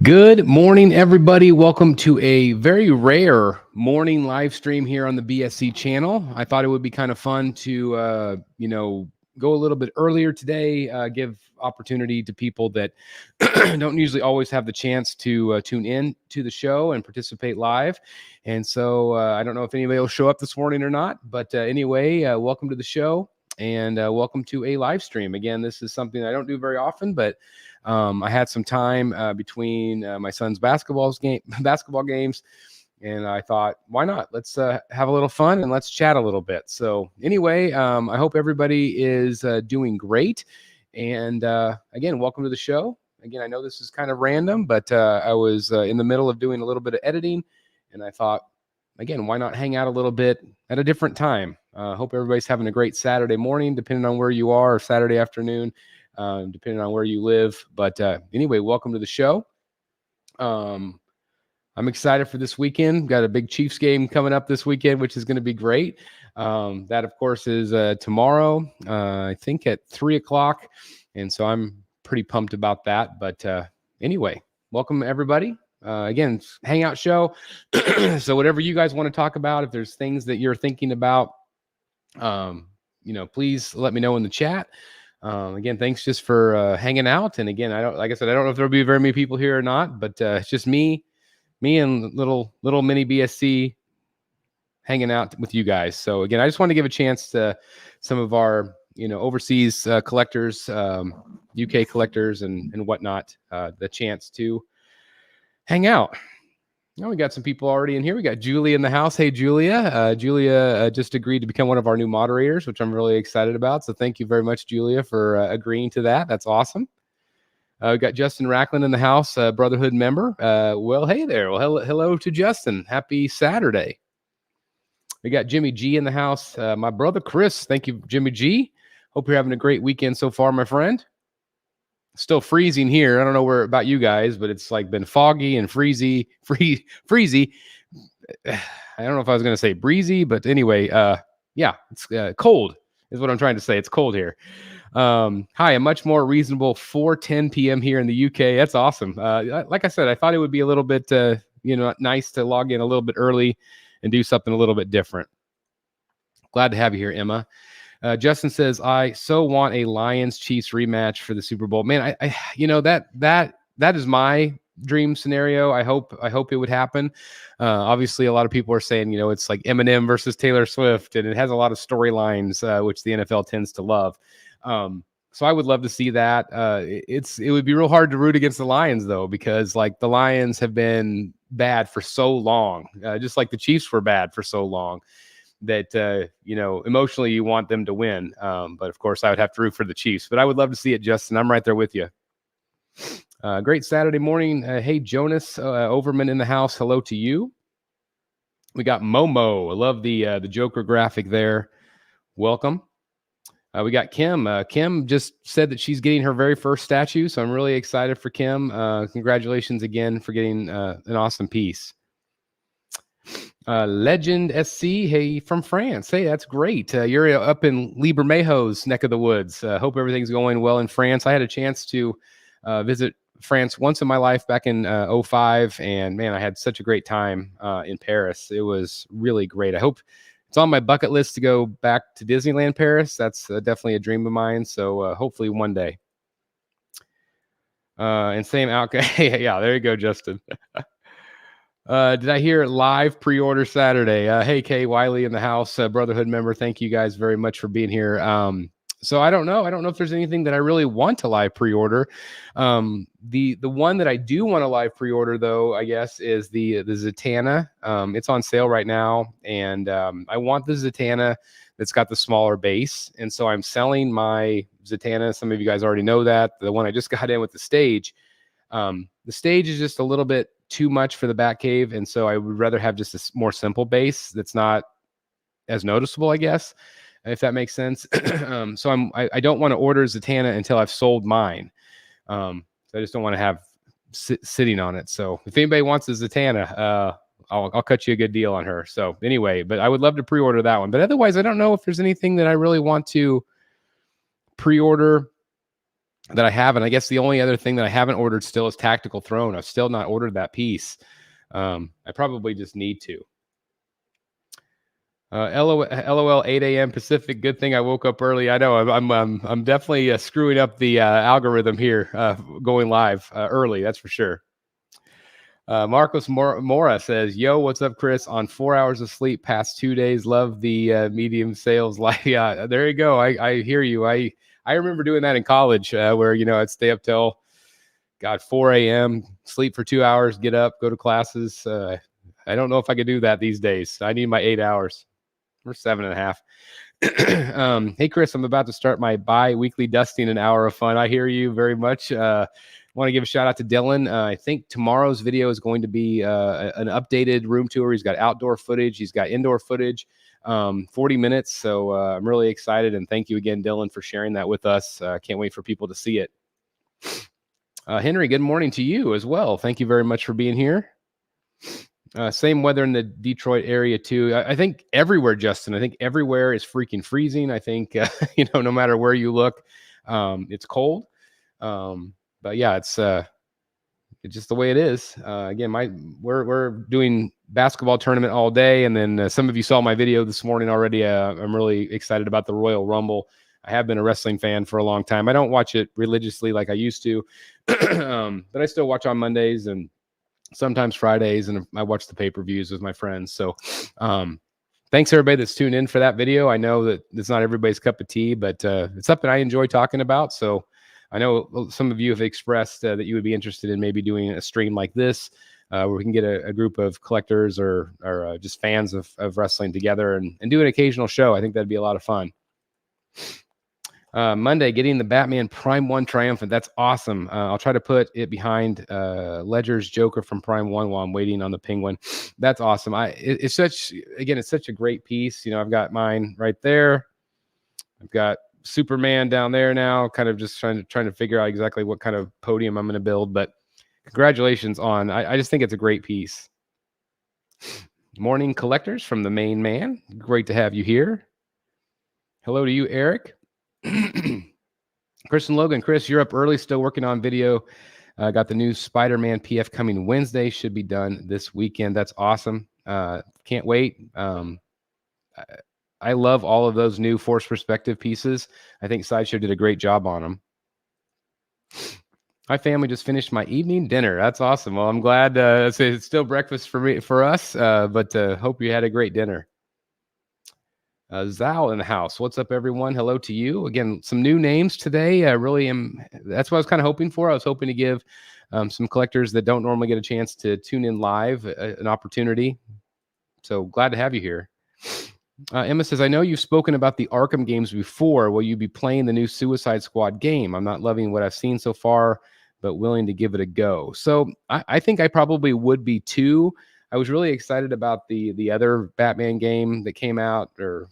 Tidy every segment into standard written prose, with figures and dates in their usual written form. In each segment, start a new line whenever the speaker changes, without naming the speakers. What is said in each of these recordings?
Good morning, everybody. Welcome to a very rare morning live stream here on the BSC channel. I thought it would be kind of fun to, go a little bit earlier today, give opportunity to people that don't usually always have the chance to tune in to the show and participate live. And so I don't know if anybody will show up this morning or not, but anyway, welcome to the show and welcome to a live stream. Again, this is something I don't do very often, but I had some time between my son's basketball games, and I thought, why not? Let's have a little fun and let's chat a little bit. So anyway, I hope everybody is doing great. And again, welcome to the show. Again, I know this is kind of random, but I was in the middle of doing a little bit of editing, and I thought, again, why not hang out a little bit at a different time? Hope everybody's having a great Saturday morning, depending on where you are, or Saturday afternoon. Depending on where you live. But anyway, welcome to the show. I'm excited for this weekend. Got a big Chiefs game coming up this weekend, which is going to be great. That, of course, is tomorrow, I think at 3 o'clock. And so I'm pretty pumped about that. But anyway, welcome, everybody. Again, Hangout show. So whatever you guys want to talk about, if there's things that you're thinking about, please let me know in the chat. Again, thanks just for hanging out. And again, like I said, I don't know if there'll be very many people here or not, but it's just me and little mini BSC hanging out with you guys. So again, I just want to give a chance to some of our, overseas collectors, UK collectors and whatnot, the chance to hang out. Oh, we got some people already in here. We got Julia in the house. Hey, Julia. Julia just agreed to become one of our new moderators, which I'm really excited about. So thank you very much, Julia, for agreeing to that. That's awesome. We got Justin Racklin in the house, Brotherhood member. Well, hey there. Well, hello to Justin. Happy Saturday. We got Jimmy G in the house. My brother, Chris. Thank you, Jimmy G. Hope you're having a great weekend so far, my friend. Still freezing here. I don't know where about you guys, but it's like been foggy and freezy. I don't know if I was going to say breezy, but anyway, yeah, it's cold is what I'm trying to say. It's cold here. Hi, a much more reasonable 4:10 p.m. here in the UK. That's awesome. Like I said, I thought it would be a little bit, nice to log in a little bit early and do something a little bit different. Glad to have you here, Emma. Justin says, I so want a Lions Chiefs rematch for the Super Bowl. Man, that is my dream scenario. I hope it would happen. Obviously, a lot of people are saying, it's like Eminem versus Taylor Swift, and it has a lot of storylines, which the NFL tends to love. So I would love to see that. It would be real hard to root against the Lions, though, because like the Lions have been bad for so long, just like the Chiefs were bad for so long. That, emotionally you want them to win. But of course I would have to root for the Chiefs, but I would love to see it, Justin. I'm right there with you. Great Saturday morning. Hey, Jonas Overman in the house. Hello to you. We got Momo. I love the Joker graphic there. Welcome. We got Kim. Kim just said that she's getting her very first statue. So I'm really excited for Kim. Congratulations again for getting an awesome piece. Legend SC, hey, from France. Hey, that's great. You're up in Liebermejo's neck of the woods. Hope everything's going well in France. I had a chance to visit France once in my life back in 2005, and man, I had such a great time in Paris. It was really great. I hope it's on my bucket list to go back to Disneyland Paris. That's definitely a dream of mine, so hopefully one day. And same outcome. Yeah, there you go, Justin. Did I hear live pre-order Saturday? Hey, Kay Wiley in the house, Brotherhood member. Thank you guys very much for being here. So I don't know. I don't know if there's anything that I really want to live pre-order. The one that I do want to live pre-order, though, I guess, is the Zatanna. It's on sale right now, and I want the Zatanna that's got the smaller base. And so I'm selling my Zatanna. Some of you guys already know that. The one I just got in with the stage. The stage is just a little bit too much for the Batcave, and so I would rather have just a more simple base that's not as noticeable, I guess, if that makes sense. So I don't want to order Zatanna until I've sold mine. So I just don't want to have sitting on it. So if anybody wants a Zatanna, I'll cut you a good deal on her. So anyway, but I would love to pre-order that one. But otherwise, I don't know if there's anything that I really want to pre-order that I have. And I guess the only other thing that I haven't ordered still is Tactical Throne. I've still not ordered that piece. I probably just need to. LOL 8 a.m. Pacific. Good thing I woke up early. I know I'm definitely screwing up the algorithm here, going live early. That's for sure. Marcos Mora says, "Yo, what's up, Chris? On 4 hours of sleep past 2 days. Love the medium sales life." Yeah, there you go. I hear you. I remember doing that in college, where I'd stay up till 4 a.m., sleep for 2 hours, get up, go to classes. I don't know if I could do that these days. I need my 8 hours. Or 7.5. Hey, Chris, I'm about to start my bi-weekly dusting, an hour of fun. I hear you very much. Want to give a shout out to Dylan. I think tomorrow's video is going to be an updated room tour. He's got outdoor footage. He's got indoor footage, 40 minutes. So I'm really excited. And thank you again, Dylan, for sharing that with us. Can't wait for people to see it. Henry, good morning to you as well. Thank you very much for being here. Same weather in the Detroit area too. I think everywhere, Justin. I think everywhere is freaking freezing. I think no matter where you look, it's cold. But yeah, it's just the way it is. Again, we're doing basketball tournament all day, and then some of you saw my video this morning already. I'm really excited about the Royal Rumble. I have been a wrestling fan for a long time. I don't watch it religiously like I used to, but I still watch on Mondays and sometimes Fridays, and I watch the pay-per-views with my friends. So thanks everybody that's tuned in for that video. I know that it's not everybody's cup of tea, but it's something I enjoy talking about. So I know some of you have expressed that you would be interested in maybe doing a stream like this, where we can get a group of collectors or just fans of wrestling together and do an occasional show. I think that'd be a lot of fun. Monday, getting the Batman Prime 1 Triumphant. That's awesome. I'll try to put it behind Ledger's Joker from Prime 1 while I'm waiting on the Penguin. That's awesome. It's such a great piece. I've got mine right there. I've got Superman down there now, kind of just trying to figure out exactly what kind of podium I'm going to build. But congratulations on, I just think it's a great piece. Morning collectors from the main man. Great to have you here. Hello to you, Eric. Chris and Logan. Chris, you're up early, still working on video. Got the new Spider-Man PF coming Wednesday. Should be done this weekend. That's awesome. Can't wait. I love all of those new Force Perspective pieces. I think Sideshow did a great job on them. My family just finished my evening dinner. That's awesome. Well, I'm glad. It's still breakfast for us, but hope you had a great dinner. Zal in the house. What's up, everyone? Hello to you. Again, some new names today. That's what I was kind of hoping for. I was hoping to give some collectors that don't normally get a chance to tune in live an opportunity. So glad to have you here. Emma says, I know you've spoken about the Arkham games before. Will you be playing the new Suicide Squad game? I'm not loving what I've seen so far, but willing to give it a go. So I think I probably would be too. I was really excited about the other Batman game that came out, or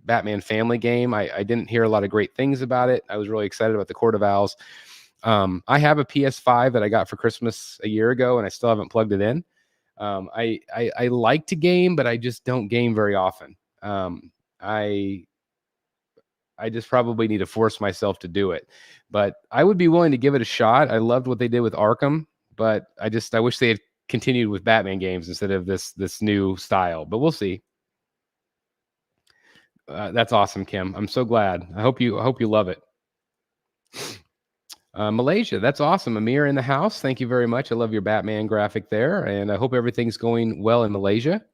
Batman Family game. I didn't hear a lot of great things about it. I was really excited about the Court of Owls. I have a PS5 that I got for Christmas a year ago, and I still haven't plugged it in. I like to game, but I just don't game very often. I just probably need to force myself to do it, but I would be willing to give it a shot. I loved what they did with Arkham, but I wish they had continued with Batman games instead of this new style, but we'll see. That's awesome, Kim. I'm so glad. I hope you love it. Malaysia, that's awesome. Amir in the house. Thank you very much. I love your Batman graphic there, and I hope everything's going well in Malaysia.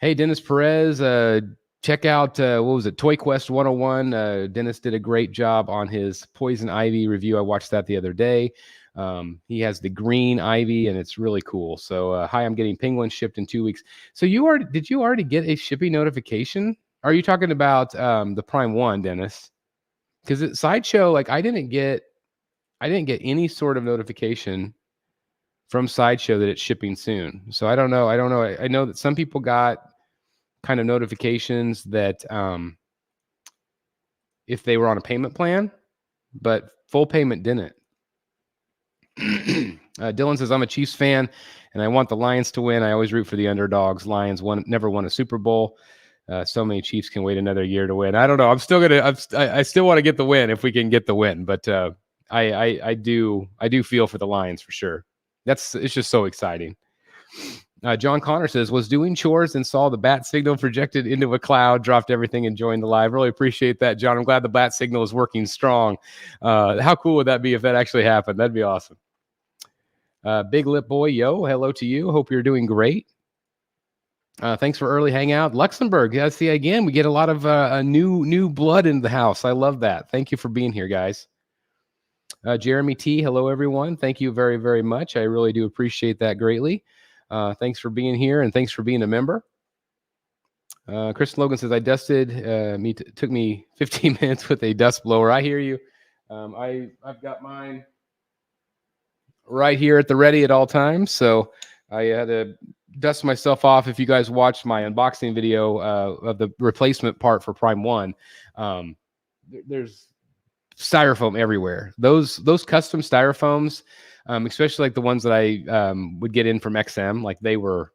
Hey, Dennis Perez, check out, what was it, Toy Quest 101. Dennis did a great job on his Poison Ivy review. I watched that the other day. He has the green Ivy, and it's really cool. So, hi, I'm getting Penguin shipped in 2 weeks. So did you already get a shipping notification? Are you talking about the Prime 1, Dennis? Because Sideshow, like I didn't get any sort of notification from Sideshow that it's shipping soon. So I don't know. I know that some people got kind of notifications that if they were on a payment plan, but full payment didn't. Dylan says, I'm a Chiefs fan and I want the Lions to win. I always root for the underdogs. Lions never won a Super Bowl. So many Chiefs can wait another year to win. I don't know. I'm still gonna. I still want to get the win if we can get the win. But I do feel for the Lions for sure. It's just so exciting. John Connor says, was doing chores and saw the bat signal projected into a cloud, dropped everything and joined the live. Really appreciate that, John. I'm glad the bat signal is working strong. How cool would that be if that actually happened? That'd be awesome. Big Lip Boy, yo, hello to you. Hope you're doing great. Thanks for early hangout. Luxembourg, yeah, see, again, we get a lot of new blood in the house. I love that. Thank you for being here, guys. Jeremy T, hello, everyone. Thank you very, very much. I really do appreciate that greatly. Thanks for being here, and thanks for being a member. Chris Logan says, I dusted, took me 15 minutes with a dust blower. I hear you. I've got mine right here at the ready at all times, so I had to dust myself off. If you guys watched my unboxing video of the replacement part for Prime 1, there's styrofoam everywhere. Those custom styrofoams, especially like the ones that I would get in from XM, like there was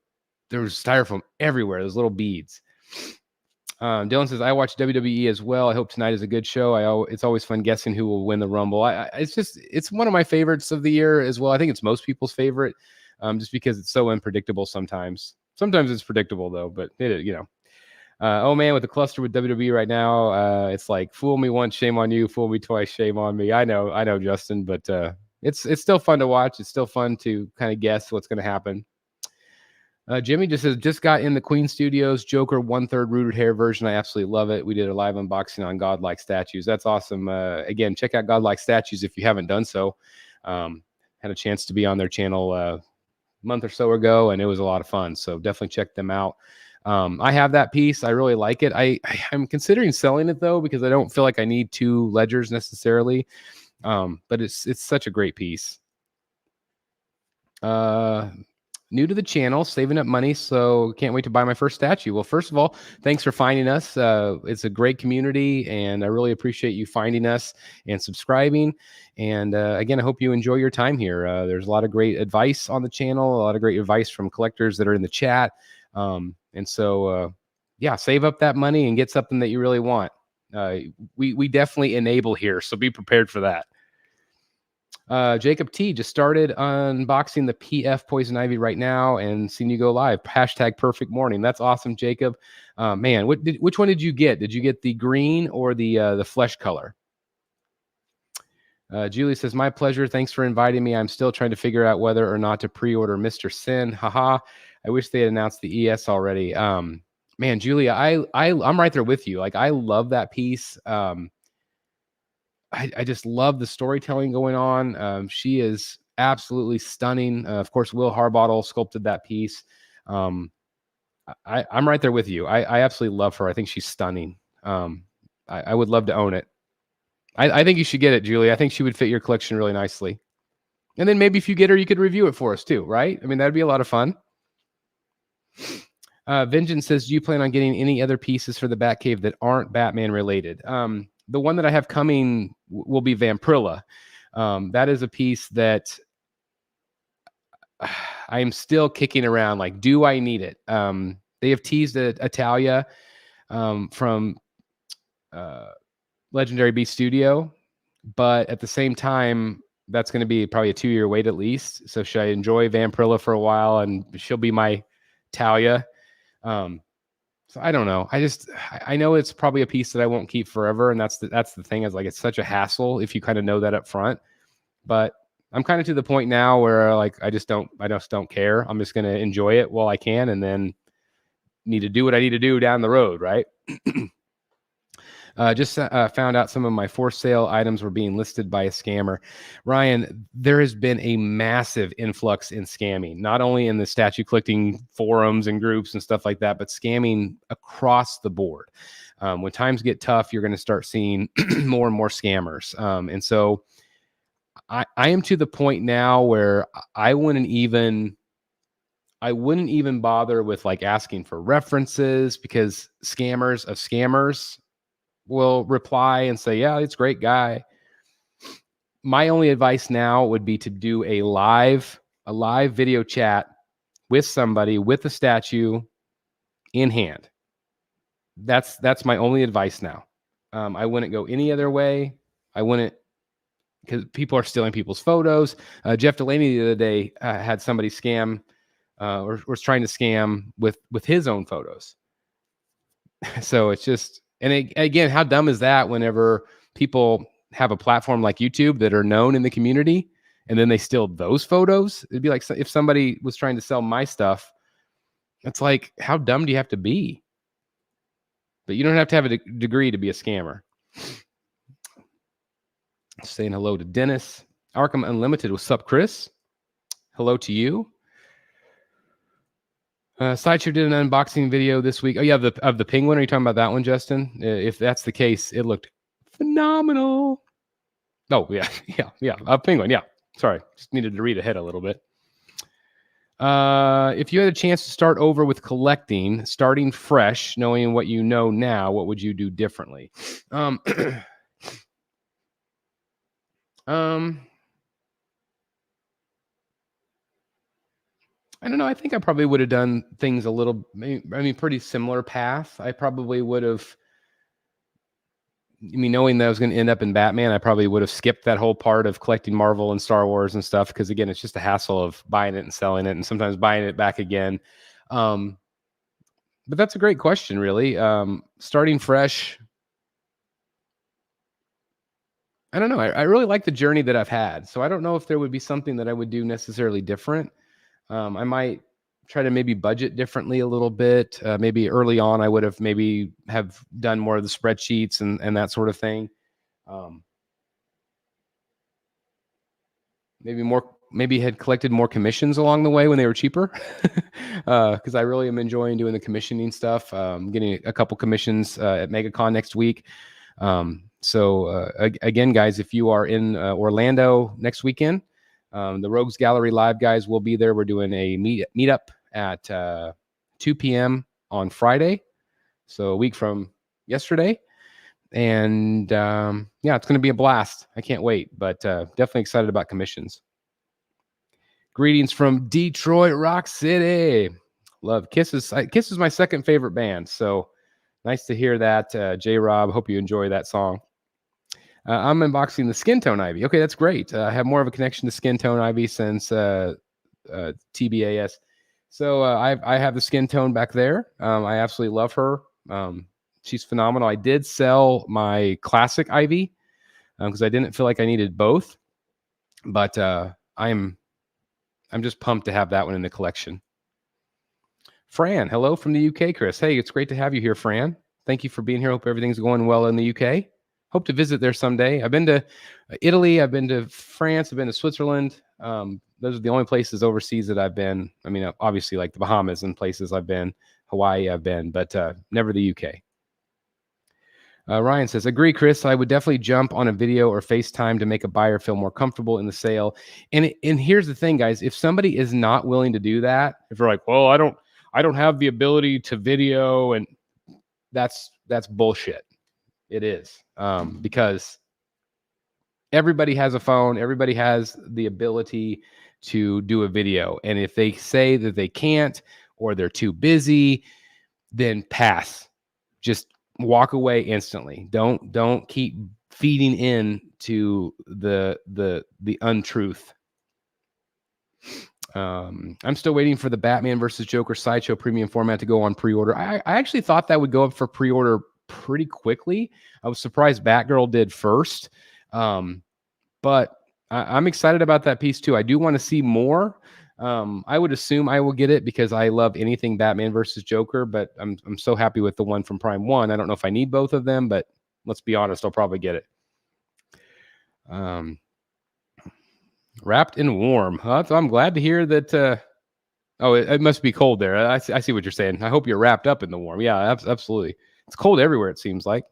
styrofoam everywhere, those little beads. Dylan says, I watch WWE as well. I hope tonight is a good show. It's always fun guessing who will win the Rumble. It's one of my favorites of the year as well. I think it's most people's favorite, just because it's so unpredictable sometimes. Sometimes it's predictable though, but oh man, with the cluster with WWE right now, it's like fool me once, shame on you. Fool me twice, shame on me. I know, Justin, but it's still fun to watch. It's still fun to kind of guess what's going to happen. Jimmy just says, just got in the Queen Studios Joker 1/3 rooted hair version. I absolutely love it. We did a live unboxing on Godlike Statues. That's awesome. Again, check out Godlike Statues if you haven't done so. Had a chance to be on their channel a month or so ago, and it was a lot of fun. So definitely check them out. I have that piece. I really like it. I'm considering selling it though, because I don't feel like I need 2 ledgers necessarily. But it's such a great piece. New to the channel, saving up money, so can't wait to buy my first statue. Well, first of all, thanks for finding us. It's a great community, and I really appreciate you finding us and subscribing. And again, I hope you enjoy your time here. There's a lot of great advice on the channel, a lot of great advice from collectors that are in the chat. And so, yeah, save up that money and get something that you really want. We definitely enable here, so be prepared for that. Jacob T just started unboxing the PF Poison Ivy right now and seeing you go live. Hashtag perfect morning. That's awesome, Jacob. Man, which one did you get? Did you get the green or the flesh color? Julie says, my pleasure. Thanks for inviting me. I'm still trying to figure out whether or not to pre-order Mr. Sin. Haha. I wish they had announced the ES already. Man, Julia, I'm right there with you. Like, I love that piece. I just love the storytelling going on. She is absolutely stunning. Of course, Will Harbottle sculpted that piece. I'm right there with you. I absolutely love her. I think she's stunning. I would love to own it. I think you should get it, Julie. I think she would fit your collection really nicely. And then maybe if you get her, you could review it for us too, right? I mean, that'd be a lot of fun. Vengeance says, do you plan on getting any other pieces for the Batcave that aren't Batman related? The one that I have coming will be Vampirilla. That is a piece that I am still kicking around. Like, do I need it? They have teased Italia from Legendary Beast Studio, but at the same time, that's going to be probably a 2-year wait at least. So should I enjoy Vampirilla for a while and she'll be my Talia? So I don't know. I know it's probably a piece that I won't keep forever. And that's the thing, is like, it's such a hassle if you kind of know that up front, but I'm kind of to the point now where like, I just don't care. I'm just going to enjoy it while I can, and then need to do what I need to do down the road. Right. Just found out some of my for sale items were being listed by a scammer. Ryan, there has been a massive influx in scamming, not only in the statue collecting forums and groups and stuff like that, but scamming across the board. When times get tough, you're going to start seeing more and more scammers. And so I am to the point now where I wouldn't even bother with like asking for references, because scammers will reply and say, yeah, it's a great guy. My only advice now would be to do a live video chat with somebody with the statue in hand. That's my only advice now. I wouldn't go any other way. I wouldn't, because people are stealing people's photos. Jeff Delaney the other day had somebody scam or was trying to scam with his own photos. So it's just, and again, how dumb is that whenever people have a platform like YouTube that are known in the community and then they steal those photos? It'd be like if somebody was trying to sell my stuff. It's like, how dumb do you have to be? But you don't have to have a degree to be a scammer. Saying hello to Dennis. Arkham Unlimited. What's up, Chris? Hello to you. Sideshow did an unboxing video this week. Oh, yeah, of the penguin. Are you talking about that one, Justin? If that's the case, it looked phenomenal. Oh, yeah. A penguin, yeah. Sorry, just needed to read ahead a little bit. If you had a chance to start over with collecting, starting fresh, knowing what you know now, what would you do differently? I don't know. I think I probably would have done things a little, pretty similar path. I probably would have, knowing that I was going to end up in Batman, I probably would have skipped that whole part of collecting Marvel and Star Wars and stuff. Because again, it's just a hassle of buying it and selling it and sometimes buying it back again. But that's a great question, really. Starting fresh. I don't know. I really like the journey that I've had. So I don't know if there would be something that I would do necessarily different. I might try to maybe budget differently a little bit. Maybe early on, I would have maybe have done more of the spreadsheets and that sort of thing. Maybe had collected more commissions along the way when they were cheaper. Because I really am enjoying doing the commissioning stuff. Getting a couple commissions at MegaCon next week. So again, guys, if you are in Orlando next weekend, the Rogues Gallery Live guys will be there. We're doing a meetup at 2 p.m. on Friday, so a week from yesterday. And yeah, it's going to be a blast. I can't wait, but definitely excited about commissions. Greetings from Detroit Rock City. Love Kisses. Kiss is my second favorite band, so nice to hear that, J-Rob. Hope you enjoy that song. I'm unboxing the Skin Tone Ivy. Okay, that's great. I have more of a connection to Skin Tone Ivy since TBAS. So I have the Skin Tone back there. I absolutely love her. She's phenomenal. I did sell my classic Ivy because I didn't feel like I needed both. But I'm just pumped to have that one in the collection. Fran, hello from the UK, Chris. Hey, it's great to have you here, Fran. Thank you for being here. Hope everything's going well in the UK. Hope to visit there someday. I've been to Italy. I've been to France. I've been to Switzerland. Those are the only places overseas that I've been. I mean, obviously like the Bahamas and places I've been. Hawaii I've been, but never the UK. Ryan says, agree, Chris. I would definitely jump on a video or FaceTime to make a buyer feel more comfortable in the sale. And here's the thing, guys. If somebody is not willing to do that, if they're like, well, I don't have the ability to video, and that's bullshit. It is, because everybody has a phone. Everybody has the ability to do a video. And if they say that they can't or they're too busy, then pass. Just walk away instantly. Don't keep feeding in to the untruth. I'm still waiting for the Batman versus Joker Sideshow premium format to go on pre-order. I actually thought that would go up for pre-order pretty quickly. I was surprised Batgirl did first. But I'm excited about that piece too. I do want to see more. I would assume I will get it because I love anything Batman versus Joker, but I'm so happy with the one from Prime 1. I don't know if I need both of them, but let's be honest, I'll probably get it. Wrapped and warm. So I'm glad to hear that. It must be cold there. I see what you're saying. I hope you're wrapped up in the warm. Yeah, absolutely. It's cold everywhere, it seems like.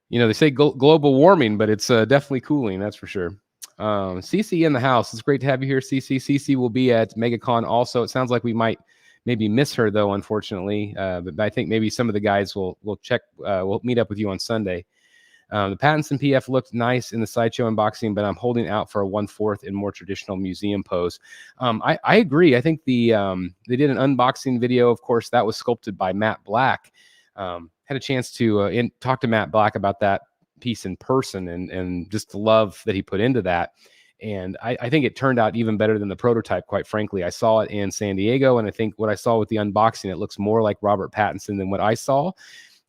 They say global warming, but it's definitely cooling. That's for sure. CC in the house. It's great to have you here, CC. CC will be at MegaCon also. It sounds like we might maybe miss her, though, unfortunately. But I think maybe some of the guys will check. We'll meet up with you on Sunday. The Pattinson PF looked nice in the Sideshow unboxing, but I'm holding out for a 1/4 and more traditional museum pose. I agree. I think they did an unboxing video. Of course, that was sculpted by Matt Black. Had a chance to talk to Matt Black about that piece in person, and just the love that he put into that. And I think it turned out even better than the prototype, quite frankly. I saw it in San Diego, and I think what I saw with the unboxing, it looks more like Robert Pattinson than what I saw.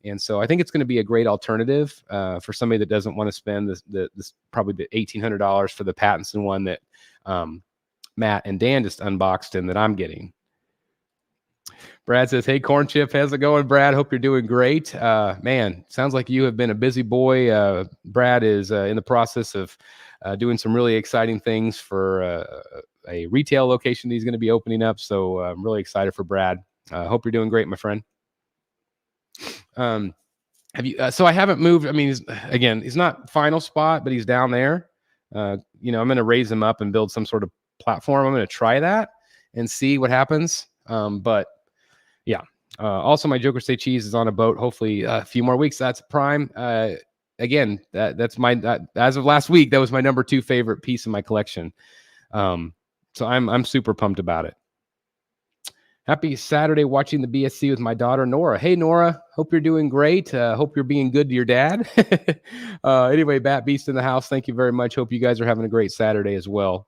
And so I think it's going to be a great alternative for somebody that doesn't want to spend this probably the $1,800 for the Pattinson one that Matt and Dan just unboxed and that I'm getting. Brad says, "Hey, Corn Chip, how's it going, Brad? Hope you're doing great. Man, sounds like you have been a busy boy. Brad is in the process of doing some really exciting things for a retail location that he's going to be opening up. So I'm really excited for Brad. Hope you're doing great, my friend." Have you? So I haven't moved. I mean, he's not final spot, but he's down there. I'm going to raise him up and build some sort of platform. I'm going to try that and see what happens. But yeah. Also, my Joker Say Cheese is on a boat. Hopefully, a few more weeks. That's prime. Again, that's as of last week, that was my number 2 favorite piece in my collection. So I'm super pumped about it. Happy Saturday watching the BSC with my daughter, Nora. Hey, Nora. Hope you're doing great. Hope you're being good to your dad. Anyway, Bat Beast in the house. Thank you very much. Hope you guys are having a great Saturday as well.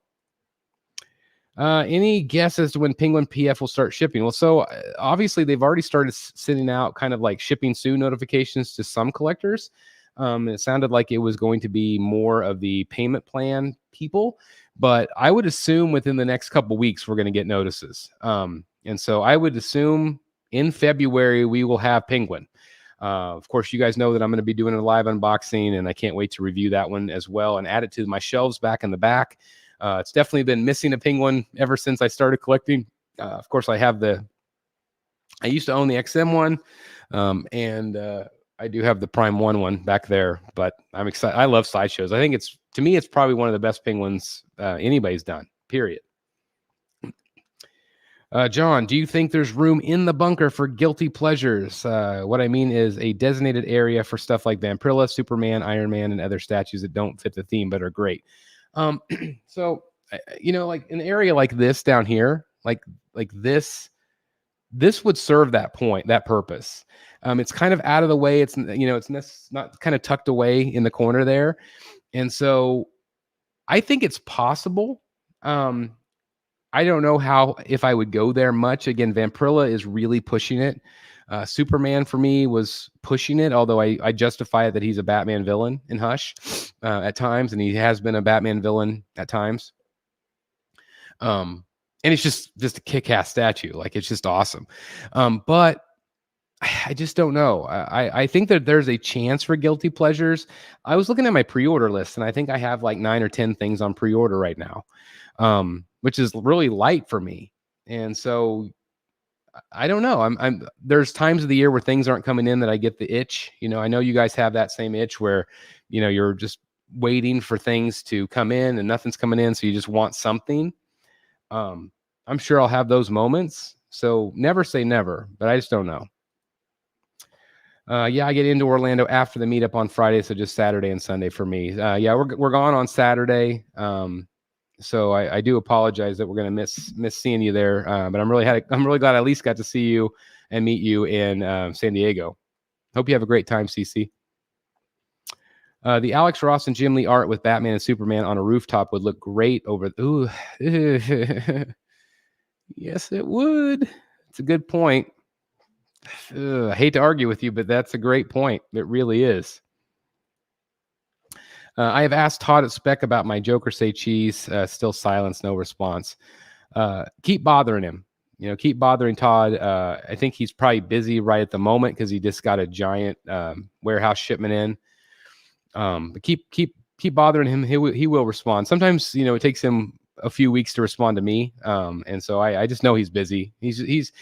Any guess as to when Penguin PF will start shipping? Well, so obviously they've already started sending out kind of like shipping soon notifications to some collectors. It sounded like it was going to be more of the payment plan people, but I would assume within the next couple of weeks, we're going to get notices. And so I would assume in February, we will have Penguin. Of course, you guys know that I'm going to be doing a live unboxing, and I can't wait to review that one as well and add it to my shelves back in the back. It's definitely been missing a Penguin ever since I started collecting. Of course, I used to own the XM one, and I do have the Prime 1 back there, but I'm excited. I love sideshows. I think to me, it's probably one of the best Penguins anybody's done, period. John, do you think there's room in the bunker for guilty pleasures? What I mean is a designated area for stuff like Vampirilla, Superman, Iron Man, and other statues that don't fit the theme but are great. So, like an area like this down here, like this would serve that purpose. It's kind of out of the way. It's not kind of tucked away in the corner there. And so I think it's possible. I don't know if I would go there much. Again, Vampirilla is really pushing it. Superman for me was pushing it, although I justify it that he's a Batman villain in Hush at times, and he has been a Batman villain at times. And it's just a kick-ass statue. Like, it's just awesome. But I just don't know. I think that there's a chance for guilty pleasures. I was looking at my pre-order list, and I think I have like 9 or 10 things on pre-order right now, which is really light for me. And so I don't know. There's times of the year where things aren't coming in that I get the itch. I know you guys have that same itch where, you're just waiting for things to come in and nothing's coming in. So you just want something. I'm sure I'll have those moments. So never say never, but I just don't know. Yeah, I get into Orlando after the meetup on Friday. So just Saturday and Sunday for me. Yeah, we're gone on Saturday. So I do apologize that we're going to miss seeing you there. But I'm really glad I at least got to see you and meet you in San Diego. Hope you have a great time, CC. The Alex Ross and Jim Lee art with Batman and Superman on a rooftop would look great over. Ooh, yes, it would. It's a good point. I hate to argue with you, but that's a great point. It really is. I have asked Todd at Spec about my Joker Say Cheese. Still silence, no response. Keep bothering him. Keep bothering Todd. I think he's probably busy right at the moment because he just got a giant warehouse shipment in. But keep bothering him. He will respond. Sometimes it takes him a few weeks to respond to me. And so I just know he's busy. He's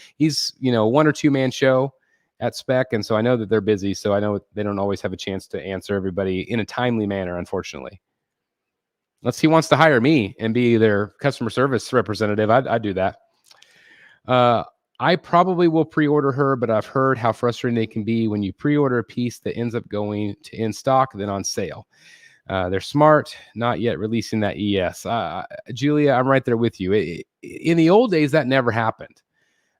1 or 2 man show at Spec, and so I know that they're busy, so I know they don't always have a chance to answer everybody in a timely manner, unfortunately. Unless he wants to hire me and be their customer service representative, I'd do that. I probably will pre-order her, but I've heard how frustrating it can be when you pre-order a piece that ends up going to in stock, then on sale. They're smart, not yet releasing that ES. Julia, I'm right there with you. In the old days, that never happened.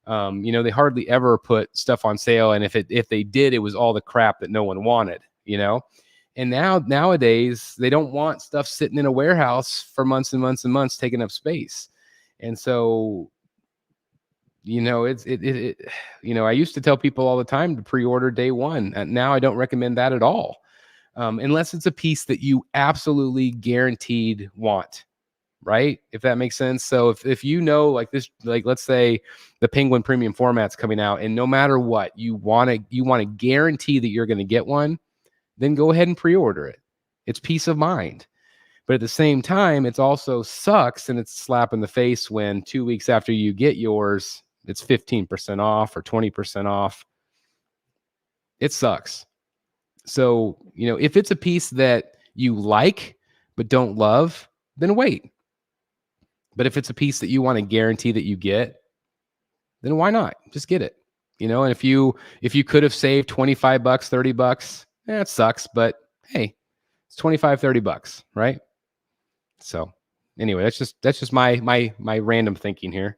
They hardly ever put stuff on sale, and if they did, it was all the crap that no one wanted. And nowadays they don't want stuff sitting in a warehouse for months and months and months taking up space. And so I used to tell people all the time to pre-order day one, and now I don't recommend that at all, unless it's a piece that you absolutely guaranteed want, right? If that makes sense. So if like this, like let's say the Penguin premium format's coming out, and no matter what, you want to guarantee that you're going to get one, then go ahead and pre-order it. It's peace of mind. But at the same time, it's also sucks, and it's a slap in the face when 2 weeks after you get yours, it's 15% off or 20% off. It sucks. So, if it's a piece that you like but don't love, then wait. But if it's a piece that you want to guarantee that you get, then why not? Just get it. And if you could have saved $25, $30, it sucks, but hey, it's $25, $30, right? So anyway, that's just my random thinking here.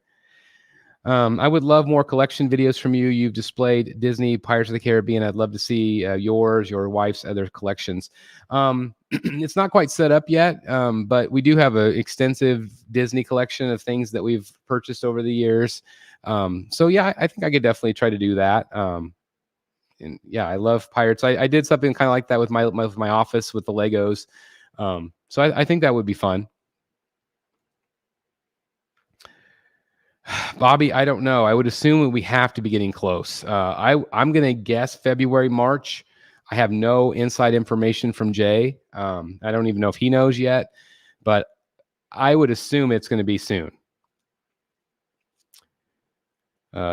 I would love more collection videos from you. You've displayed Disney, Pirates of the Caribbean. I'd love to see your wife's other collections. It's not quite set up yet, but we do have an extensive Disney collection of things that we've purchased over the years. So yeah, I think I could definitely try to do that. And yeah, I love Pirates. I did something kind of like that with my office with the Legos. So I think that would be fun. Bobby, I don't know. I would assume we have to be getting close. I'm going to guess February, March. I have no inside information from Jay. I don't even know if he knows yet, but I would assume it's going to be soon.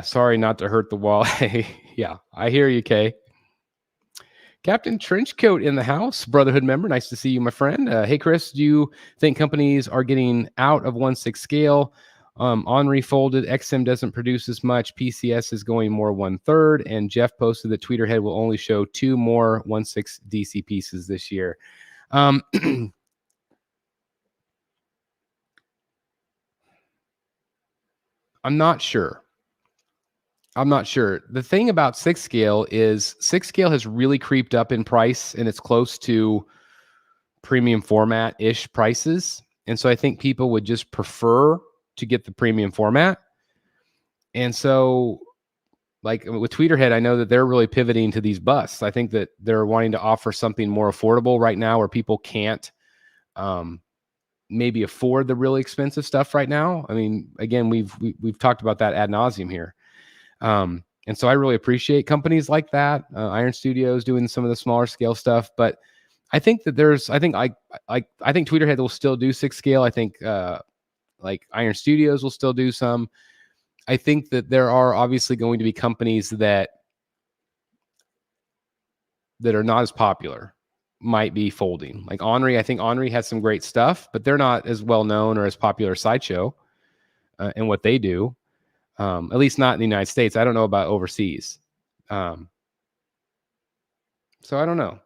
Sorry not to hurt the wall. Yeah, I hear you, Kay. Captain Trenchcoat in the house, Brotherhood member. Nice to see you, my friend. Hey, Chris, do you think companies are getting out of 1/6 scale? On refolded, XM doesn't produce as much. PCS is going more 1/3. And Jeff posted that Tweeterhead will only show 2 more 1/6 DC pieces this year. I'm not sure. The thing about 6 scale is 6 scale has really creeped up in price, and it's close to premium format-ish prices. And so I think people would just prefer to get the premium format. And so like with Tweeterhead, I know that they're really pivoting to these busts. I think that they're wanting to offer something more affordable right now where people can't maybe afford the really expensive stuff right now. I mean, again, we've talked about that ad nauseum here. And so I really appreciate companies like that. Iron Studios doing some of the smaller scale stuff, but I think that I think Tweeterhead will still do 6 scale. I think like Iron Studios will still do some. I think that there are obviously going to be companies that are not as popular might be folding. Like Henri, I think Henri has some great stuff, but they're not as well known or as popular as Sideshow in what they do. At least not in the United States. I don't know about overseas. So I don't know.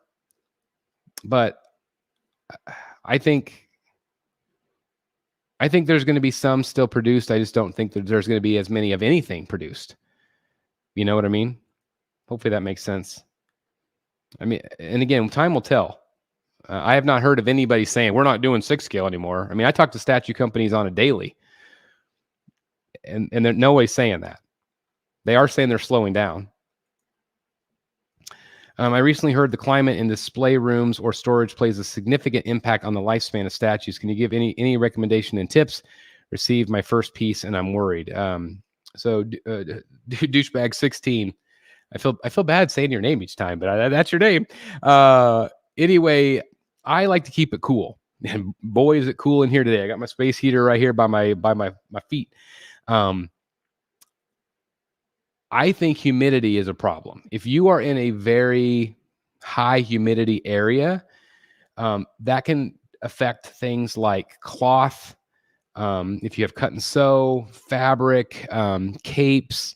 But I think there's going to be some still produced. I just don't think that there's going to be as many of anything produced. You know what I mean? Hopefully that makes sense. I mean, and again, time will tell. I have not heard of anybody saying we're not doing 6 scale anymore. I mean, I talk to statue companies on a daily, and they're no way saying that. They are saying they're slowing down. I recently heard the climate in display rooms or storage plays a significant impact on the lifespan of statues. Can you give any recommendation and tips? Received my first piece and I'm worried. So douchebag 16. I feel bad saying your name each time, but that's your name. Anyway, I like to keep it cool, and boy, is it cool in here today. I got my space heater right here by my feet. I think humidity is a problem. If you are in a very high humidity area, that can affect things like cloth. If you have cut and sew, fabric, capes,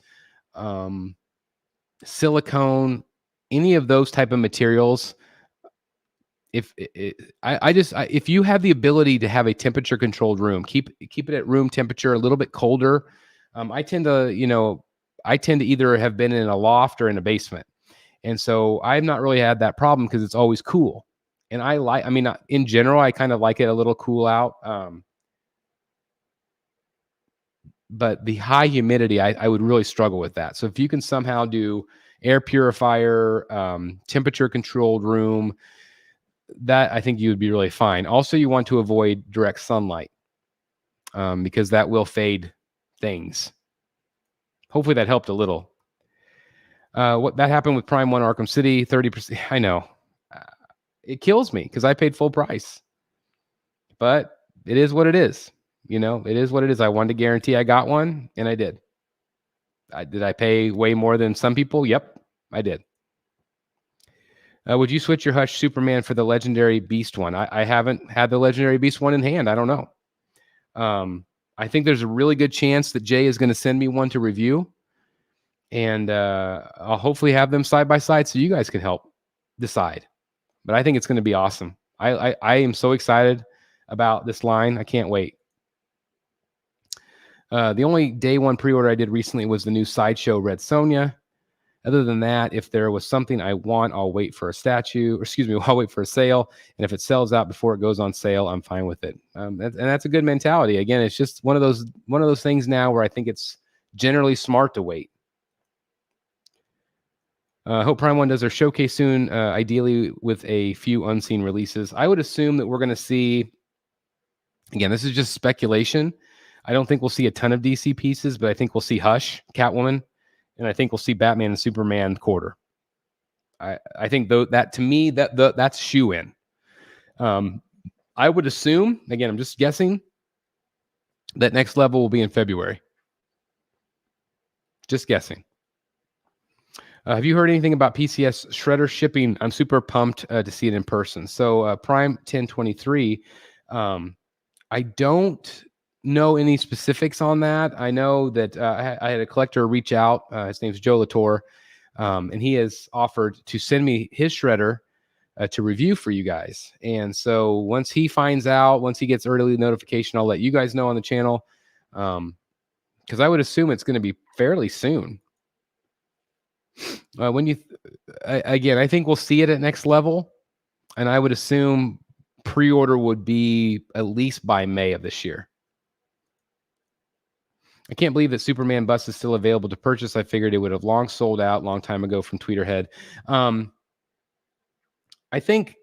silicone, any of those type of materials. If you have the ability to have a temperature controlled room, keep it at room temperature, a little bit colder. I tend to, I tend to either have been in a loft or in a basement. And so I've not really had that problem because it's always cool. And I mean, in general, I kind of like it a little cool out. But the high humidity, I would really struggle with that. So if you can somehow do air purifier, temperature controlled room, that I think you would be really fine. Also, you want to avoid direct sunlight because that will fade things. Hopefully that helped a little. What that happened with Prime 1 Arkham City, 30%. I know. It kills me because I paid full price. But it is what it is. You know, it is what it is. I wanted to guarantee I got one, and I did. Did I pay way more than some people? Yep, I did. Would you switch your Hush Superman for the Legendary Beast one? I haven't had the Legendary Beast one in hand. I don't know. I think there's a really good chance that Jay is going to send me one to review. And I'll hopefully have them side by side so you guys can help decide. But I think it's going to be awesome. I am so excited about this line. I can't wait. The only day one pre-order I did recently was the new Sideshow Red Sonja. Other than that, if there was something I want, I'll wait for a statue. Or excuse me, I'll wait for a sale. And if it sells out before it goes on sale, I'm fine with it. And that's a good mentality. Again, it's just one of those things now where I think it's generally smart to wait. I hope Prime 1 does their showcase soon, ideally with a few unseen releases. I would assume that we're going to see, again, this is just speculation. I don't think we'll see a ton of DC pieces, but I think we'll see Hush, Catwoman, and I think we'll see Batman and Superman quarter. I think that to me, that's shoe-in. I would assume, again, I'm just guessing, that next level will be in February. Just guessing. Have you heard anything about PCS Shredder shipping? I'm super pumped to see it in person. So Prime 1023, I don't know any specifics on that. I know that I had a collector reach out. His name's Joe Latour, and he has offered to send me his shredder to review for you guys. And so once he finds out, once he gets early notification, I'll let you guys know on the channel, because I would assume it's going to be fairly soon. Again, I think we'll see it at next level, and I would assume pre-order would be at least by May of this year. I can't believe that Superman Bust is still available to purchase. I figured it would have long sold out long time ago from Tweeterhead. I think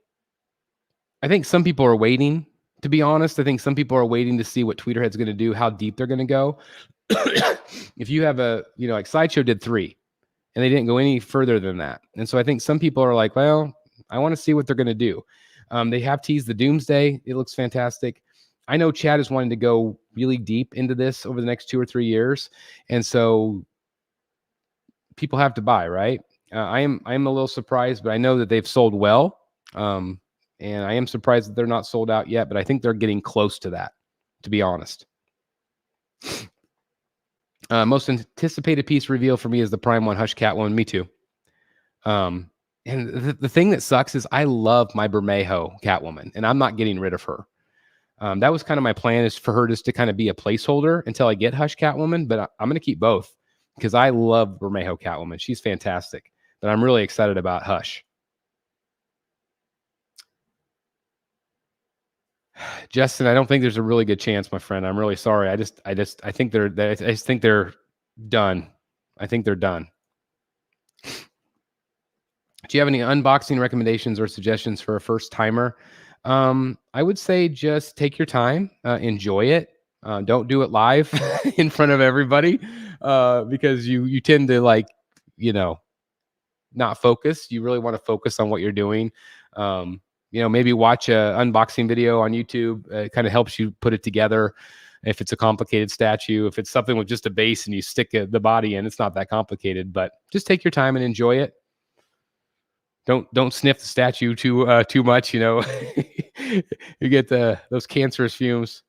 some people are waiting, to be honest. I think some people are waiting to see what Tweeterhead's going to do, how deep they're going to go. If you have like Sideshow did 3, and they didn't go any further than that. And so I think some people are like, well, I want to see what they're going to do. They have teased the Doomsday. It looks fantastic. I know Chad is wanting to go really deep into this over the next 2 or 3 years. And so people have to buy, right? I'm a little surprised, but I know that they've sold well. And I am surprised that they're not sold out yet, but I think they're getting close to that, to be honest. Most anticipated piece reveal for me is the Prime 1 Hush Catwoman. Me too. And the thing that sucks is I love my Bermejo Catwoman, and I'm not getting rid of her. That was kind of my plan, is for her just to kind of be a placeholder until I get Hush Catwoman, but I'm going to keep both because I love Bermejo Catwoman. She's fantastic, but I'm really excited about Hush. Justin, I don't think there's a really good chance, my friend. I'm really sorry. I think they're done. I think they're done. Do you have any unboxing recommendations or suggestions for a first timer? I would say just take your time, enjoy it. Don't do it live in front of everybody, because you tend to not focus. You really want to focus on what you're doing. Maybe watch a unboxing video on YouTube. It kind of helps you put it together. If it's a complicated statue, if it's something with just a base and you stick the body in, it's not that complicated, but just take your time and enjoy it. Don't sniff the statue too much. You get those cancerous fumes.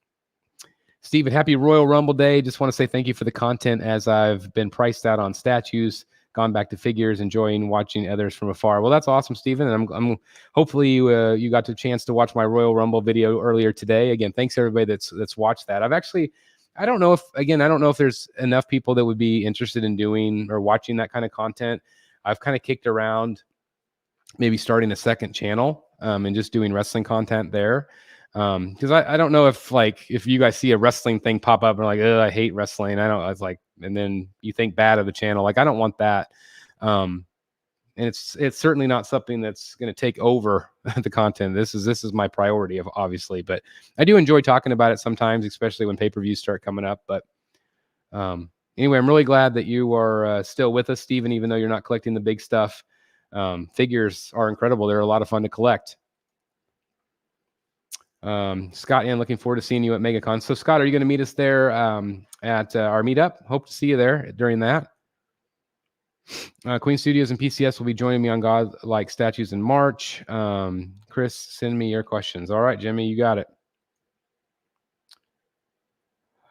Steven, happy Royal Rumble Day. Just want to say thank you for the content, as I've been priced out on statues, gone back to figures, enjoying watching others from afar. Well, that's awesome, Steven. And I'm hopefully you got the chance to watch my Royal Rumble video earlier today. Again, thanks everybody that's watched that. I've actually I don't know if there's enough people that would be interested in doing or watching that kind of content. I've kind of kicked around maybe starting a second channel and just doing wrestling content there. Because I don't know if you guys see a wrestling thing pop up and like, I hate wrestling. I was like, and then you think bad of the channel. Like, I don't want that. And it's certainly not something that's going to take over the content. This is my priority, obviously, but I do enjoy talking about it sometimes, especially when pay-per-views start coming up. But anyway, I'm really glad that you are still with us, Steven, even though you're not collecting the big stuff. Figures are incredible. They're a lot of fun to collect. Scott, and looking forward to seeing you at MegaCon. So Scott, are you going to meet us there at our meetup? Hope to see you there during that. Queen Studios and PCS will be joining me on God-like statues in March. Chris, send me your questions. All right, Jimmy, you got it.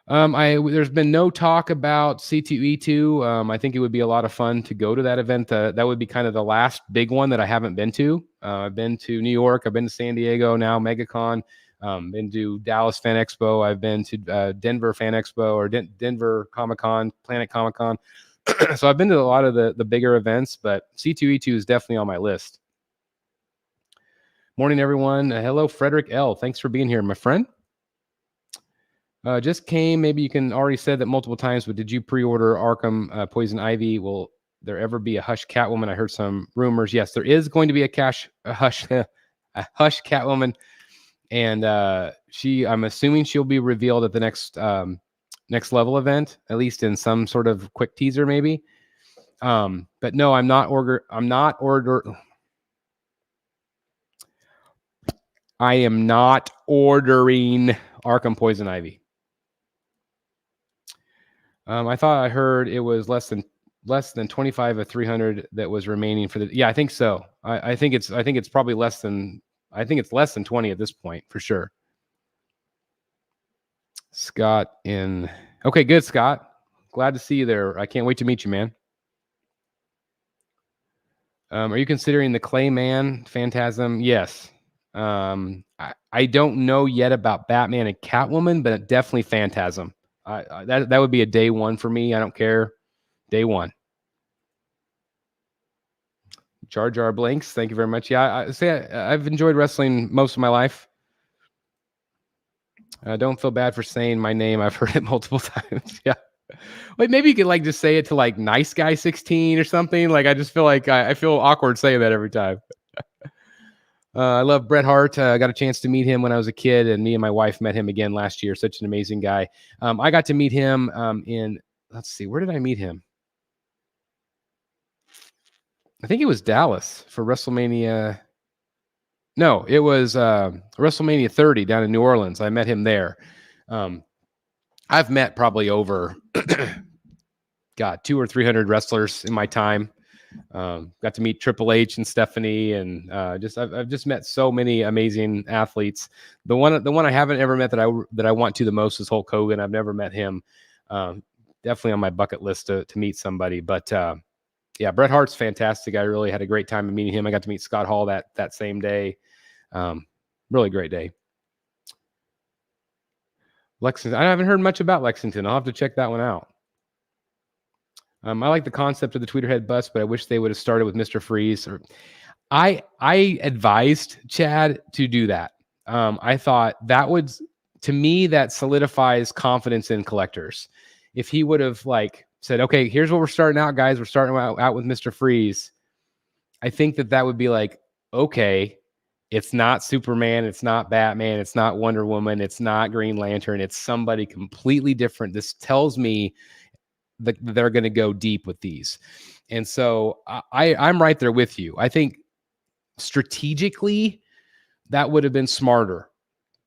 There's been no talk about C2E2. I think it would be a lot of fun to go to that event. That would be kind of the last big one that I haven't been to. I've been to New York. I've been to San Diego, now MegaCon. Been to Dallas Fan Expo. I've been to Denver Fan Expo or Denver Comic-Con, Planet Comic-Con. So I've been to a lot of the bigger events, but C2E2 is definitely on my list. Morning, everyone. Hello, Frederick L. Thanks for being here, my friend. Just came. Maybe you can already said that multiple times, but did you pre-order Arkham Poison Ivy? Will there ever be a Hush Catwoman? I heard some rumors. Yes, there is going to be a Hush Catwoman, and I'm assuming she'll be revealed at the next level event, at least in some sort of quick teaser, maybe. But no, I'm not I am not ordering Arkham Poison Ivy. I thought I heard it was less than 25 or 300 that was remaining for the. Yeah, I think so. I think it's probably less than 20 at this point for sure. Scott okay, good, Scott. Glad to see you there. I can't wait to meet you, man. Are you considering the Clayman Phantasm? Yes. I don't know yet about Batman and Catwoman, but definitely Phantasm. That would be a day one for me. I don't care. Day one. Jar Jar Blinks. Thank you very much. Yeah, I've enjoyed wrestling most of my life. Don't feel bad for saying my name. I've heard it multiple times. Yeah. Wait, maybe you could just say it to Nice Guy 16 or something. I just feel like I feel awkward saying that every time. I love Bret Hart. I got a chance to meet him when I was a kid, and me and my wife met him again last year. Such an amazing guy. I got to meet him let's see, where did I meet him? I think it was Dallas for WrestleMania. No, it was WrestleMania 30 down in New Orleans. I met him there. I've met probably over, 200 or 300 wrestlers in my time. Got to meet Triple H and Stephanie, and I've just met so many amazing athletes. The one I haven't ever met that I want to the most is Hulk Hogan. I've never met him. Definitely on my bucket list to meet somebody. But yeah, Bret Hart's fantastic. I really had a great time meeting him. I got to meet Scott Hall that same day. Really great day. Lexington. I haven't heard much about Lexington. I'll have to check that one out. I like the concept of the Tweeterhead bus, but I wish they would have started with Mr. Freeze. I advised Chad to do that. I thought to me, that solidifies confidence in collectors. If he would have said, okay, here's what we're starting out, guys. We're starting out with Mr. Freeze. I think that would be okay, it's not Superman, it's not Batman, it's not Wonder Woman, it's not Green Lantern, it's somebody completely different. This tells me that they're going to go deep with these. And so I'm right there with you. I think strategically that would have been smarter.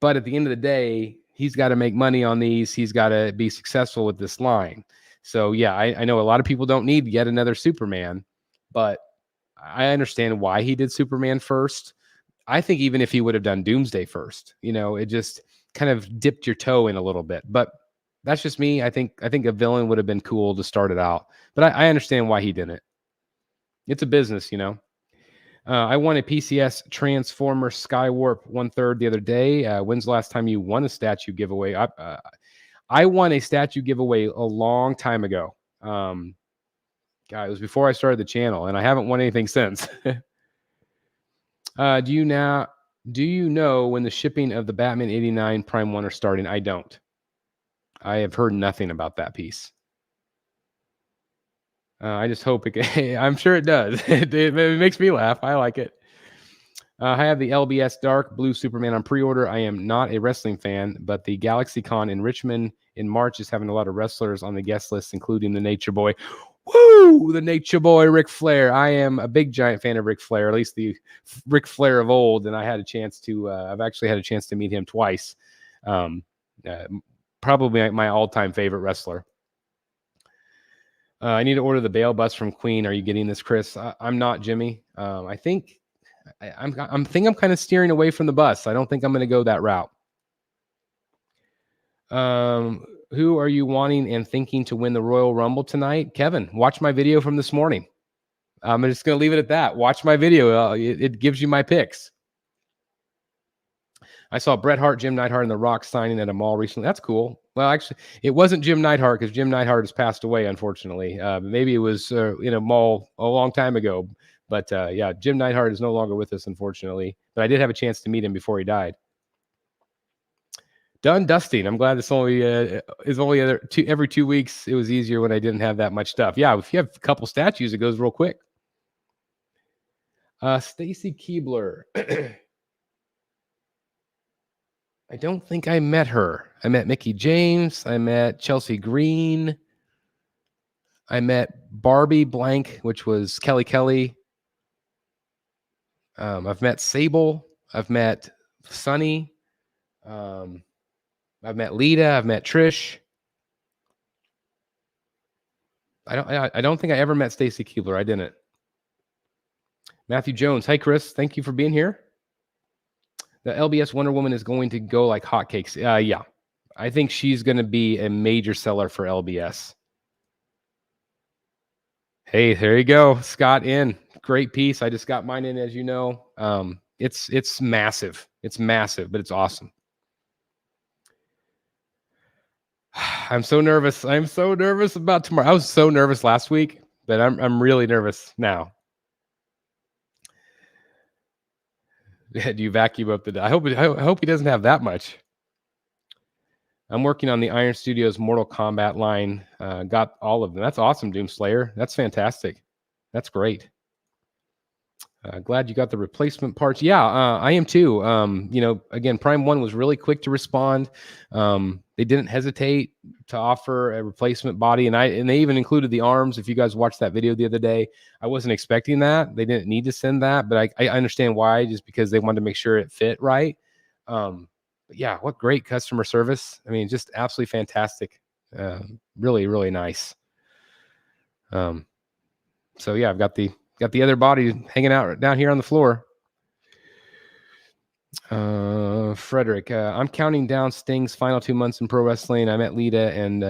But at the end of the day, he's got to make money on these. He's got to be successful with this line. So yeah, I know a lot of people don't need yet another Superman, but I understand why he did Superman first. I think even if he would have done Doomsday first, it just kind of dipped your toe in a little bit. But that's just me. I think a villain would have been cool to start it out, but I understand why he didn't. It's a business, I won a PCS Transformer Skywarp 1/3 the other day. When's the last time you won a statue giveaway? I won a statue giveaway a long time ago. God, it was before I started the channel, and I haven't won anything since. Do you know when the shipping of the Batman 89 Prime 1 are starting? I don't. I have heard nothing about that piece. I just hope it can. I'm sure it does. It makes me laugh. I like it. I have the LBS Dark Blue Superman on pre-order. I am not a wrestling fan, but the GalaxyCon in Richmond in March is having a lot of wrestlers on the guest list, including the Nature Boy. Woo! The Nature Boy, Ric Flair. I am a big, giant fan of Ric Flair, at least the Ric Flair of old, and I had a chance to, I've actually had a chance to meet him twice. Probably my all-time favorite wrestler. I need to order the bail bus from Queen. Are you getting this, Chris? I'm not, Jimmy. I think I'm kind of steering away from the bus. I don't think I'm going to go that route. Who are you wanting and thinking to win the Royal Rumble tonight? Kevin, watch my video from this morning. I'm just going to leave it at that. Watch my video. It gives you my picks. I saw Bret Hart, Jim Neidhart, and The Rock signing at a mall recently. That's cocool. Well, actually, it wasn't Jim Neidhart because Jim Neidhart has passed away, unfortunately. Maybe it was in a mall a long time ago. But yeah, Jim Neidhart is no longer with us, unfortunately. But I did have a chance to meet him before he died. Done dusting. I'm glad this only is only every 2 weeks. It was easier when I didn't have that much stuff. Yeah, if you have a couple statues, it goes real quick. Stacy Keebler. I don't think I met her. I met Mickey James. I met Chelsea Green. I met Barbie Blank, which was Kelly Kelly. I've met Sable. I've met Sunny. I've met Lita. I've met Trish. I don't think I ever met Stacy Keebler. I didn't. Matthew Jones. Hey, Chris. Thank you for being here. The LBS Wonder Woman is going to go like hotcakes. Yeah. I think she's going to be a major seller for LBS. Hey, there you go. Scott in. Great piece. I just got mine in, as you know. It's massive. It's massive, but it's awesome. I'm so nervous. I'm so nervous about tomorrow. I was so nervous last week, but I'm really nervous now. Do you vacuum up the? I hope he doesn't have that much. I'm working on the Iron Studios Mortal Kombat line. Got all of them. That's awesome, Doomslayer. That's fantastic. That's great. Glad you got the replacement parts. Yeah, I am too. Again, Prime 1 was really quick to respond. They didn't hesitate to offer a replacement body, and they even included the arms. If you guys watched that video the other day, I wasn't expecting that. They didn't need to send that, but I understand why, just because they wanted to make sure it fit right. But yeah, what great customer service. I mean, just absolutely fantastic. Really, really nice. So yeah, I've got the other body hanging out down here on the floor. Frederick, I'm counting down Sting's final 2 months in pro wrestling. I met Lita and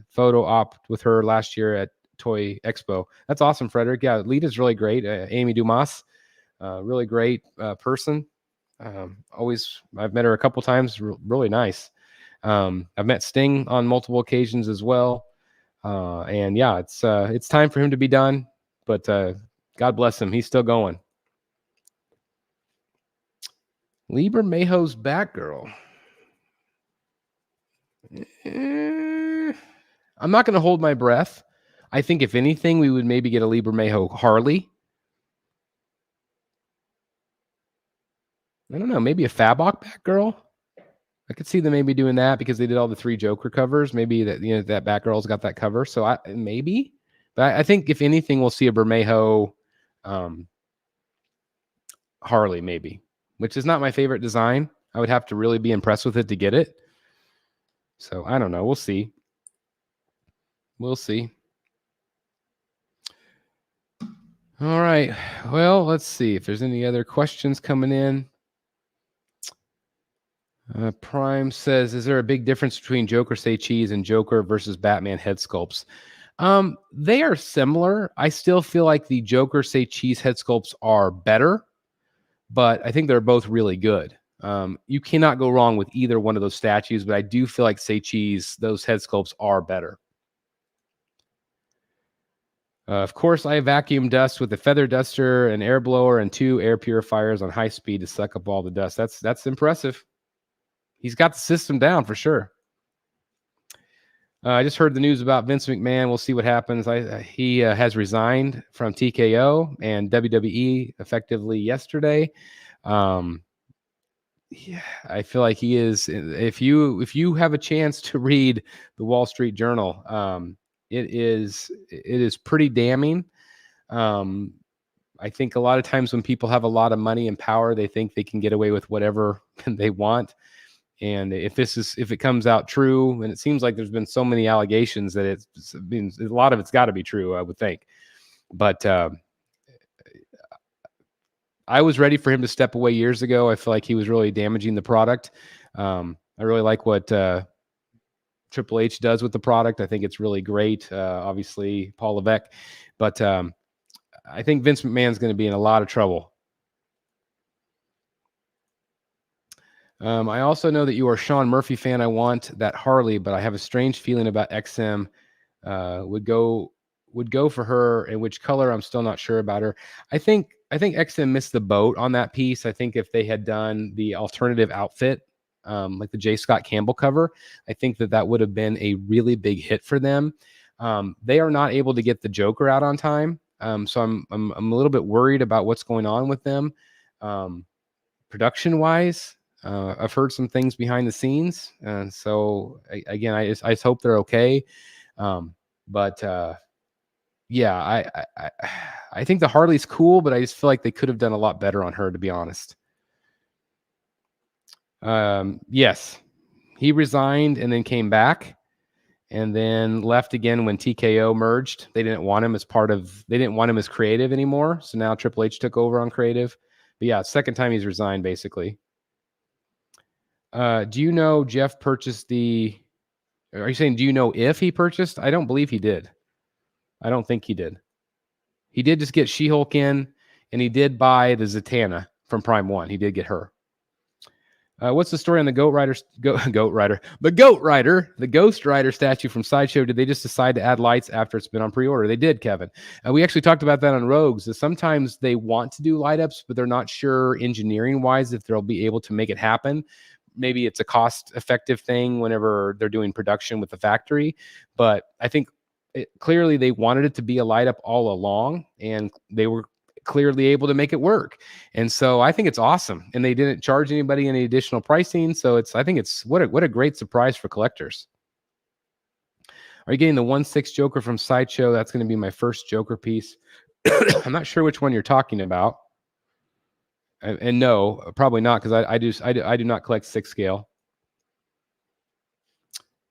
photo op with her last year at Toy Expo. That's awesome, Frederick. Yeah, Lita's really great. Amy Dumas, really great person. I've met her a couple times. Really nice. I've met Sting on multiple occasions as well. And yeah, it's time for him to be done. But God bless him. He's still going. Lieber Mayhew's Batgirl. I'm not going to hold my breath. I think if anything, we would maybe get a Lieber Mayhew Harley. I don't know. Maybe a Fabok Batgirl. I could see them maybe doing that because they did all the 3 Joker covers. Maybe that that Batgirl's got that cover. So maybe. But I think if anything, we'll see a Bermejo Harley maybe, which is not my favorite design. I would have to really be impressed with it to get it. So I don't know. We'll see. We'll see. All right. Well, let's see if there's any other questions coming in. Prime says, is there a big difference between Joker Say Cheese and Joker versus Batman head sculpts? They are similar. I still feel like the Joker Say Cheese head sculpts are better, but I think they're both really good. You cannot go wrong with either one of those statues, but I do feel like Seichi's, those head sculpts are better. Of course, I vacuum dust with a feather duster, an air blower, and 2 air purifiers on high speed to suck up all the dust. That's impressive. He's got the system down for sure. I just heard the news about Vince McMahon. We'll see what happens. He has resigned from TKO and WWE effectively yesterday. Yeah, I feel like he is. If you have a chance to read the Wall Street Journal, it is pretty damning. I think a lot of times when people have a lot of money and power, they think they can get away with whatever they want. And if it comes out true, and it seems like there's been so many allegations that a lot of it's got to be true, I would think. But I was ready for him to step away years ago. I feel like he was really damaging the product. I really like what Triple H does with the product. I think it's really great. Obviously, Paul Levesque, but I think Vince McMahon's going to be in a lot of trouble. I also know that you are a Sean Murphy fan. I want that Harley, but I have a strange feeling about XM. Would go for her. In which color? I'm still not sure about her. I think XM missed the boat on that piece. I think if they had done the alternative outfit, like the J. Scott Campbell cover, I think that would have been a really big hit for them. They are not able to get the Joker out on time, so I'm a little bit worried about what's going on with them, production wise. I've heard some things behind the scenes, and so again, I just hope they're okay. But yeah, I think the Harley's cool, but I just feel like they could have done a lot better on her, to be honest. Yes, he resigned and then came back, and then left again when TKO merged. They didn't want him they didn't want him as creative anymore. So now Triple H took over on creative. But yeah, second time he's resigned basically. Do you know Jeff purchased are you saying, do you know if he purchased? I don't believe he did. I don't think he did. He did just get She-Hulk in, and he did buy the Zatanna from Prime 1. He did get her. What's the story on the Ghost Rider statue from Sideshow? Did they just decide to add lights after it's been on pre-order? They did, Kevin. We actually talked about that on Rogues. That sometimes they want to do light ups, but they're not sure engineering wise if they'll be able to make it happen. Maybe it's a cost-effective thing whenever they're doing production with the factory, but I think clearly they wanted it to be a light up all along, and they were clearly able to make it work. And so I think it's awesome, and they didn't charge anybody any additional pricing. So I think it's what a great surprise for collectors. Are you getting the 1/6 Joker from Sideshow? That's going to be my first Joker piece. I'm not sure which one you're talking about. And no, probably not, because I do not collect 6 scale.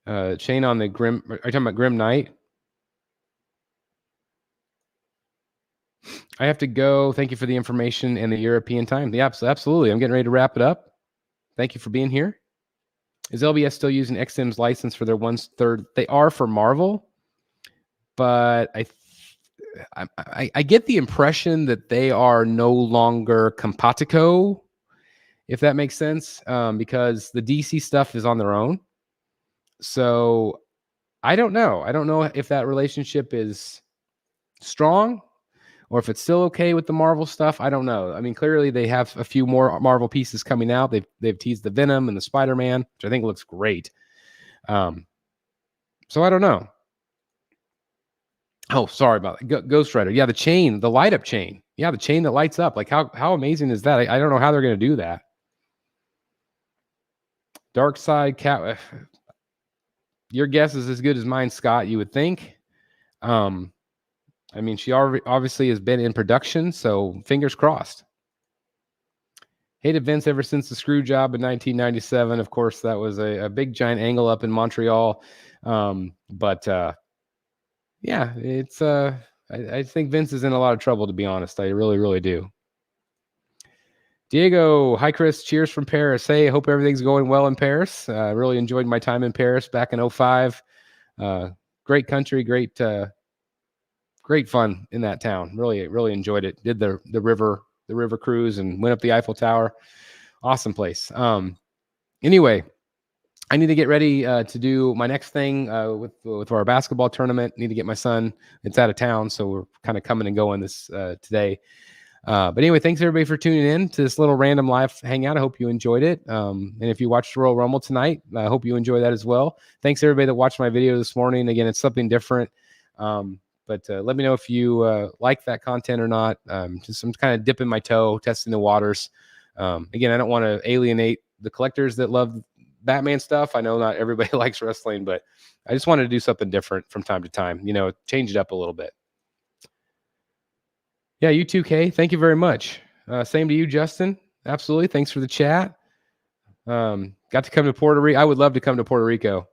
Chain on the Grim. Are you talking about Grim Knight? I have to go. Thank you for the information and the European time. Yeah, absolutely. I'm getting ready to wrap it up. Thank you for being here. Is LBS still using XM's license for their 1/3? They are for Marvel, but I get the impression that they are no longer compatico, if that makes sense, because the DC stuff is on their own. So I don't know. I don't know if that relationship is strong or if it's still okay with the Marvel stuff. I don't know. I mean, clearly they have a few more Marvel pieces coming out. They've teased the Venom and the Spider-Man, which I think looks great. So I don't know. Oh, sorry about that. Ghost Rider. Yeah, the chain, the light up chain. Yeah, the chain that lights up. Like how amazing is that? I don't know how they're going to do that. Dark Side Cat. Your guess is as good as mine, Scott. You would think. I mean, she obviously has been in production, so fingers crossed. Hated Vince ever since the screw job in 1997. Of course, that was a big giant angle up in Montreal. But yeah, it's I think Vince is in a lot of trouble, to be honest. I really, really do. Diego, hi Chris, cheers from Paris. Hey, I hope everything's going well in Paris. I really enjoyed my time in Paris back in 2005. Great country, great fun in that town. Really, really enjoyed it. Did the river cruise and went up the Eiffel Tower. Awesome place. Anyway, I need to get ready to do my next thing with our basketball tournament. Need to get my son. It's out of town, so we're kind of coming and going this today. But anyway, thanks everybody for tuning in to this little random live hangout. I hope you enjoyed it. And if you watched Royal Rumble tonight, I hope you enjoy that as well. Thanks everybody that watched my video this morning. Again, it's something different. But let me know if you like that content or not. Just I'm kind of dipping my toe, testing the waters. Again, I don't want to alienate the collectors that love Batman stuff. I know not everybody likes wrestling, but I just wanted to do something different from time to time, change it up a little bit. Yeah, you too, Kay. Thank you very much. Same to you, Justin. Absolutely. Thanks for the chat. Got to come to Puerto Rico. I would love to come to Puerto Rico.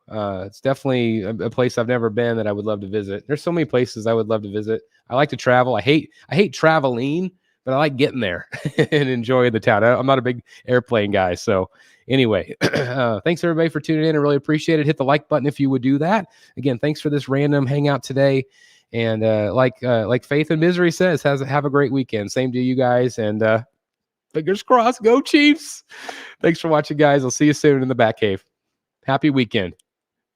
It's definitely a place I've never been that I would love to visit. There's so many places I would love to visit. I like to travel. I hate traveling, but I like getting there and enjoying the town. I'm not a big airplane guy. So anyway, thanks everybody for tuning in. I really appreciate it. Hit the like button if you would do that. Again, thanks for this random hangout today. And like Faith and Misery says, have a great weekend. Same to you guys. And fingers crossed, go Chiefs. Thanks for watching, guys. I'll see you soon in the Batcave. Happy weekend.